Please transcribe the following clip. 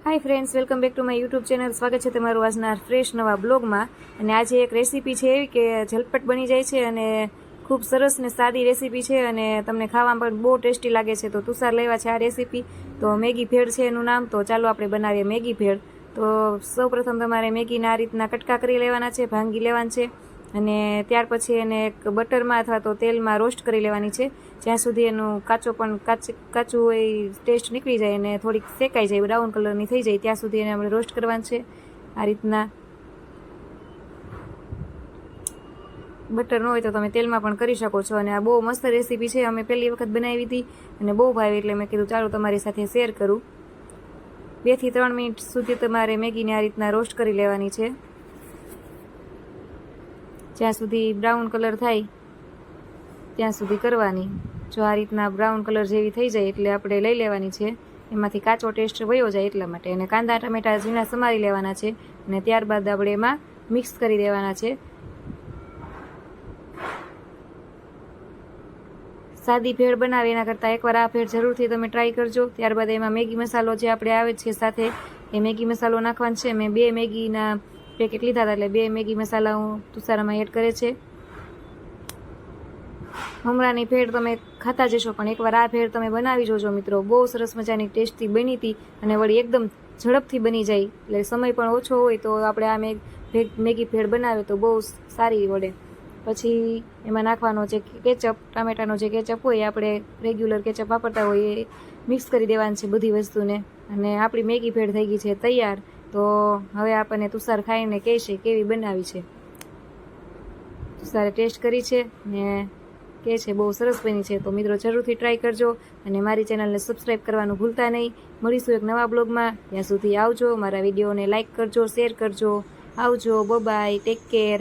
Hi friends, welcome back to my YouTube channel. સ્વાગત છે તમારું આજના ફ્રેશ નવા બ્લોગમાં. અને આજે એક રેસીપી છે એવી કે ઝટપટ બની જાય છે અને ખૂબ સરસ ને સાદી રેસીપી છે અને તમને ખાવામાં પણ બહુ ટેસ્ટી લાગે છે. તો તુષાર લેવા છે આ રેસીપી. તો મેગી ભેળ છે એનું નામ. તો ચાલો આપણે બનાવીએ મેગી ભેળ. તો સૌપ્રથમ તમારે મેગીના આ રીતના કટકા કરી લેવાના છે, ભાંગી લેવાના છે અને ત્યાર પછી એને એક બટરમાં અથવા તો તેલમાં રોસ્ટ કરી લેવાની છે, જ્યાં સુધી એનું કાચું એ ટેસ્ટ નીકળી જાય અને થોડીક શેકાઈ જાય, બ્રાઉન કલરની થઈ જાય ત્યાં સુધી એને આપણે રોસ્ટ કરવાનું છે. આ રીતના બટર ન હોય તો તમે તેલમાં પણ કરી શકો છો. અને આ બહુ મસ્ત રેસીપી છે, અમે પહેલી વખત બનાવી હતી અને બહુ ભાવી એટલે મેં કીધું ચાલો તમારી સાથે શેર કરું. 2 થી 3 મિનિટ સુધી તમારે મેગીને આ રીતના રોસ્ટ કરી લેવાની છે, જ્યાં સુધી બ્રાઉન કલર થાય ત્યાં સુધી કરવાની. જો આ રીતના બ્રાઉન કલર જેવી થઈ જાય એટલે આપણે લઈ લેવાની છે, એમાંથી કાચો ટેસ્ટ વયો જાય એટલા માટે. અને કાંદા ટમેટા ઝીણા સમારી લેવાના છે અને ત્યારબાદ આપણે એમાં મિક્સ કરી દેવાના છે. સાદી ભેળ બનાવે એના કરતાં એકવાર આ ભેળ જરૂરથી તમે ટ્રાય કરજો. ત્યારબાદ એમાં મેગી મસાલો જે આપણે આવે છે સાથે એ મેગી મસાલો નાખવાનો છે. મેં 2 મેગીના પેકેટ લીધા હતા એટલે 2 મેગી મસાલા હું તુષારામાં એડ કરે છે. મમરાની ભેળ તમે ખાતા જશો, પણ એકવાર આ ભેળ તમે બનાવી જોજો મિત્રો. બહુ સરસ મજાની ટેસ્ટી બની હતી અને વળી એકદમ ઝડપથી બની જાય, એટલે સમય પણ ઓછો હોય તો આપણે આ મેગી ભેળ બનાવે તો બહુ સારી વળે. પછી એમાં નાખવાનો છે કેચઅપ, ટામેટાનો જે કેચઅપ હોય આપણે રેગ્યુલર કેચઅપ વાપરતા હોય એ મિક્સ કરી દેવાનું છે બધી વસ્તુને. અને આપણી મેગી ભેળ થઈ ગઈ છે તૈયાર. તો હવે આપણને તુષાર ખાઈને કહેશે કેવી બનાવી છે. તુષારે ટેસ્ટ કરી છે ને કે છે બહુ સરસ બની છે. તો મિત્રો જરૂરથી ટ્રાય કરજો અને મારી ચેનલને સબસ્ક્રાઈબ કરવાનું ભૂલતા નહીં. મળીશું એક નવા બ્લોગમાં. ત્યાં સુધી આવજો. મારા વિડીયોને લાઇક કરજો, શેર કરજો. આવજો, બાય, ટેક કેર.